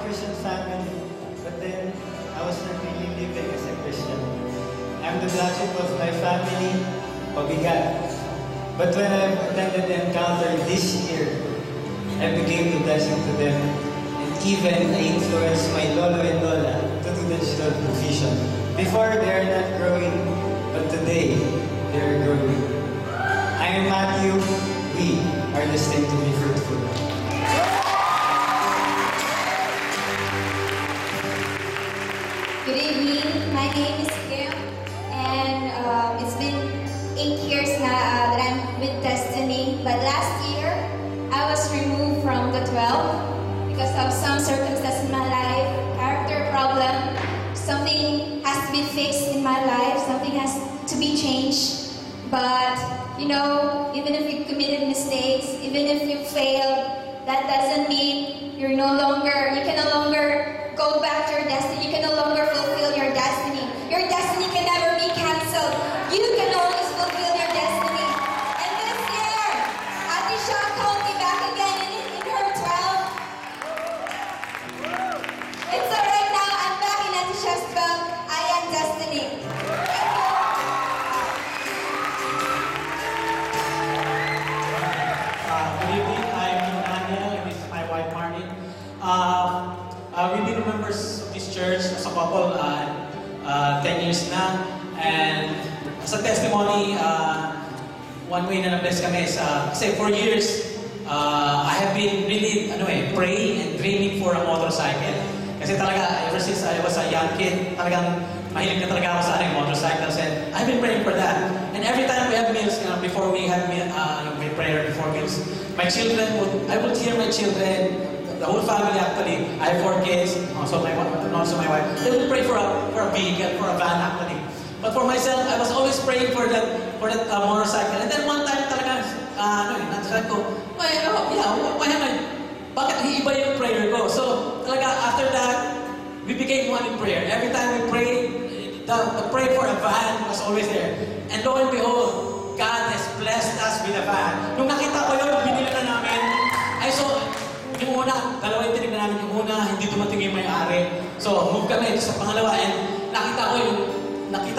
Christian family, but then I was not really living as a Christian. I'm the black sheep of my family, pabigat. But when I attended the encounter this year, I became the blessing to them. And even I influenced my lolo and lola to do the digital provision. Before, they are not growing, but today, they are growing. I am Matthew. We are destined to be fruitful. Good evening. My name is Kim, and it's been 8 years now that I'm with Destiny. But last year, I was removed from the 12 because of some circumstances in my life, character problem. Something has to be fixed in my life. Something has to be changed. But you know, even if you committed mistakes, even if you failed, that doesn't mean you can no longer go back to your destiny. You can no longer fulfill your destiny. Your destiny can never be cancelled. You can always fulfill your destiny. And this year, Ate Sha called me back again in her 12. And so right now, I'm back in Ate Sha's 12. I am Destiny. Good evening, I'm Daniel, and this is my wife Marnie. We've been members of this church as a couple 10 years na, and as a testimony, one way na na-bless kami is, kasi for years, I have been really praying and dreaming for a motorcycle. Kasi talaga, ever since I was a young kid, talagang mahilig na talaga ako sa motorcycles, and I've been praying for that. And every time we have meals, before we have may prayer before meals, my children I would hear my children, the whole family actually. I have 4 kids, also my wife. They would pray for a vehicle, for a van actually. But for myself, I was always praying for that motorcycle. And then one time talaga, nasabi ko, bakit iiba yung prayer ko? So talaga after that, we became one in prayer. Every time we prayed, the prayer for a van was always there. And lo and behold, God has blessed us with a van. Nung nakita ko yun, binili na namin. Yung una, dalawa yung tinignan namin. Yung una, hindi dumating yung may-ari. So, move kami sa pangalawa, and nakita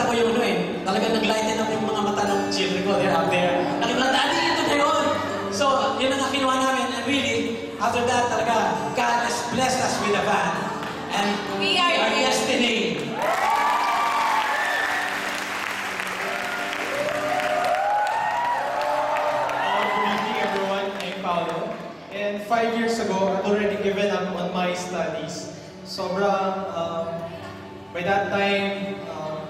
ko yung talagang naglighten up yung mga mata ng children ko. They're up there. Nakita na, Daddy, ito na yun! So, yun ang kinuha namin. And really, after that, talaga, God has blessed us with a van. And We are Destiny. Good evening, everyone. I'm Paolo. And 5 years ago, I'd already given up on my studies. By that time,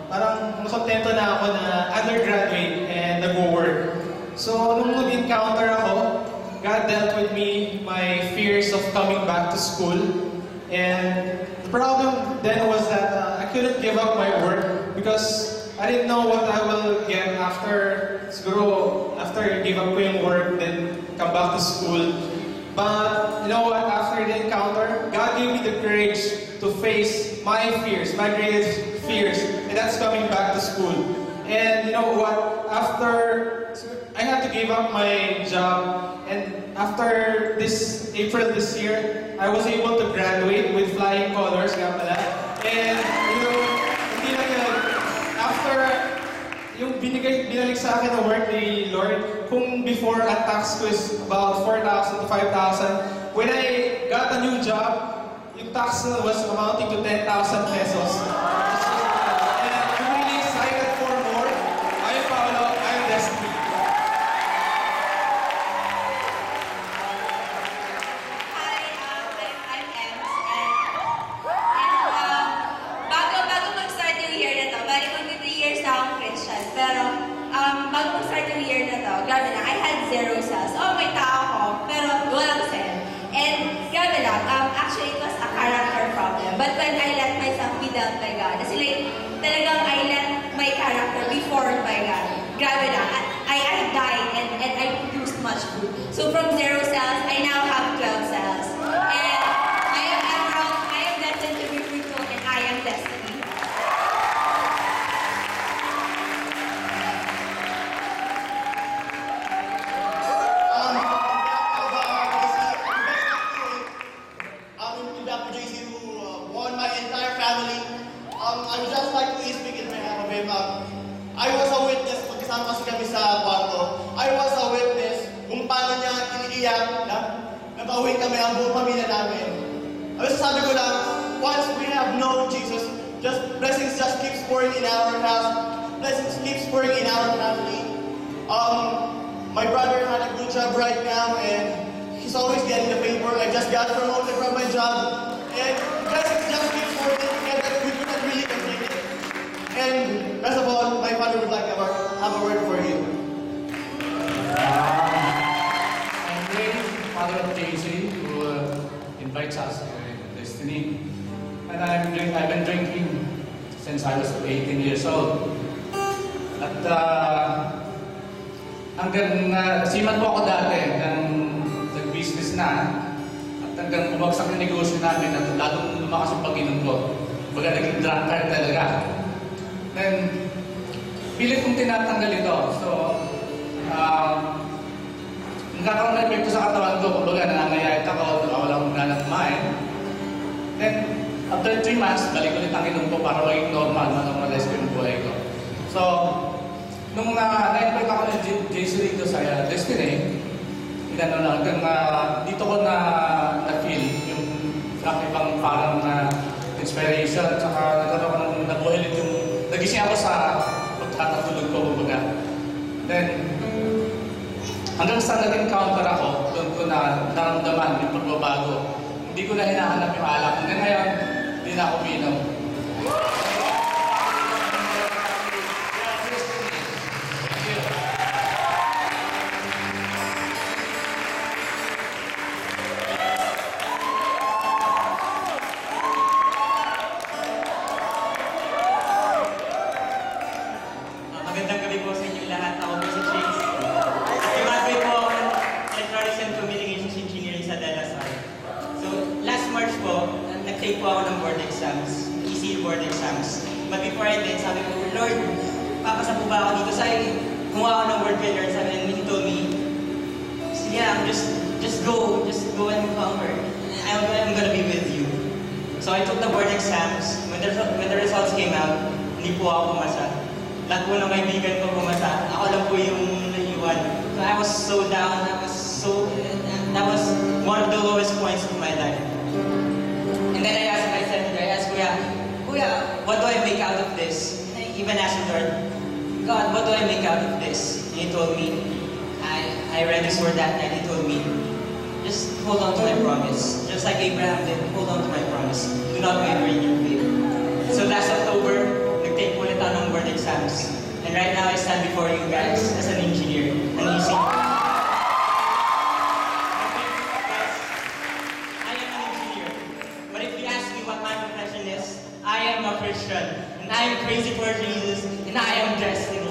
parang nakontento na ako na undergraduate and nag-work. So, nung nag-encounter ako, God dealt with me my fears of coming back to school. And the problem then was that I couldn't give up my work because I didn't know what I will get after I give up my work, then come back to school. But you know what? After the encounter, God gave me the courage to face my fears, my greatest fears, and that's coming back to school. And you know what? After I had to give up my job, and after this April this year, I was able to graduate with flying colors, nga pala. And you know, hindi lang yun. After yung binalik sa akin ng work ni Lord, kung before ang tax ko is about 4,000 to 5,000, when I got a new job, yung tax was amounting to 10,000 pesos. And I'm really excited for more. I'm Paolo, I'm Destiny. Hi, I'm Ems, and bago mag-start yung year na to, bali mag-3 years na akong Christian, pero bago mag-start yung year na to, grabe na, I had 0 cells. Oh, may tao ko, pero walang cell. And grabe lang, actually it was a character problem, but when I let myself be dealt by God, kasi like, talagang I let my character be formed by God. Grabe lang, I died and I produced much fruit. So from 0 cells, I now have 12 cells. And I am emerald, I am destined to be fruitful, and I am destiny. Dr. JC who won my entire family. I would just like to speak in behalf of him. I was a witness, magkasama kasi kami sa kwarto. I was a witness kung paano niya iniiyak na napauwi kami ang buong pamilya namin. Sabi ko lang, once we have known Jesus, blessings just keeps pouring in our house. Blessings keeps pouring in our family. My brother had a good job right now and he's always getting the favor. I just got promoted from my job. And blessings just keeps pouring together. We couldn't really contain it. And best of all, my father would like to have a word for you. I'm Ray, father of JC, who invites us to Destiny. And I've been drinking since I was 18 years old. At hanggang siman po ako dati, hanggang nag-business na, at hanggang bumagsak yung negosyo namin at lalong lumakas yung pag-inom ko. Baga naging drunkard talaga. Then, pilit kong tinatanggal ito. So, nagkakaroon na epekto sa katawan ko. Kumbaga, nanangayayat ako, nakawala akong ganang kumain. Then, after 3 months, balik ulit ang inom ko para maging normal, normalize ko yung buhay ko. So, nung na-invite ako ng JC dito sa Destiny, inano na, hanggang dito ko na-feel yung ibang parang inspiration, at saka nagkaroon ako ng nabuhilit yung, nagising ako sa pagkakatulog ko, kumbaga. Then, hanggang sa nag-encounter ako, doon ko na naramdaman yung pagbabago. Hindi ko na hinahanap yung alak. Hanggang ngayon, hindi na ako uminom. Magandang gabi po sa inyo lahat. Ako po si Chase. Graduate po ako ng Electronics and Communications Engineering sa De La Salle. So, last March po, nag-take po ako ng board exams, ECE board exams. But before I did, sabi ko, Lord, papasa po ba ako dito? Kumuha ako ng word winner, sabi, and he told me, yeah, just go and conquer. I'm gonna be with you. So I took the board exams. When the results came out, hindi po ako pumasa. Lahat po ng kaibigan ko pumasa. Ako lang po yung naiwan. So I was so down. That was one of the lowest points of my life. And then I asked Kuya, what do I make out of this? And I even asked the Lord, God, what do I make out of this? And He told me, I read His word that night. He told me, just hold on to my promise. Just like Abraham did, hold on to my promise. Do not waver in your faith. So last October, nag-take po ulit ako ng board exams. And right now, I stand before you guys as an engineer. An easy. I am an engineer. But if you ask me what my profession is, I am a Christian. And I am crazy for Jesus. And I am destiny.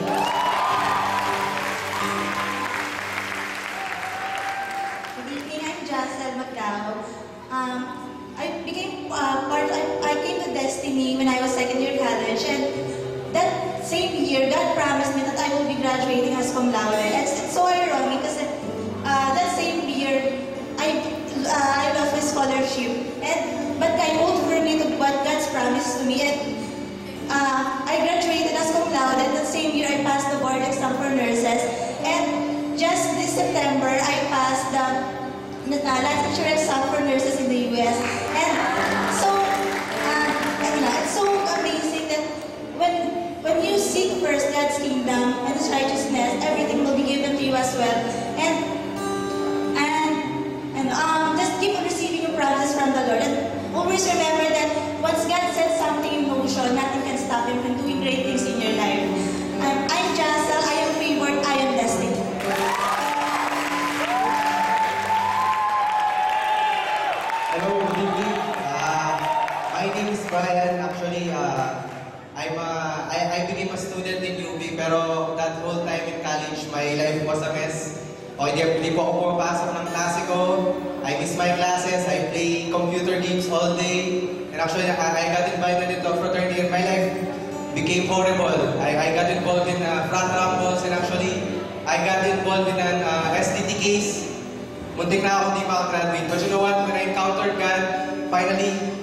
Good evening, I'm Jacel Macao. I came to Destiny when I was second year college, and that same year, God promised me that I will be graduating as cum laude. And it's so ironic because that same year, I lost my scholarship. But I hold firmly to what God's promised to me. And I graduated as cum laude, and that same year I passed the board exam for nurses. And just this September, I passed the licensure exam for nurses in the US. And so, it's so amazing that when you seek first God's kingdom and His righteousness, everything will be given to you as well. And just keep on receiving your promises from the Lord. And always remember that once God sets something in motion, nothing can stop Him from doing great things in your life. I'm Jacel, I am favored, I am destined. Hello, good evening. My name is Brian. Actually, I became a student in UB, pero that whole time in college, my life was a mess. Hindi po ako pumapasok ng klase ko. I miss my classes. I play computer games all day. And actually, I got invited into a fraternity, and my life became horrible. I got involved in frat rumbles, and actually, I got involved in an STT case. Muntik na ako hindi makagraduate. But you know what? When I encountered God, finally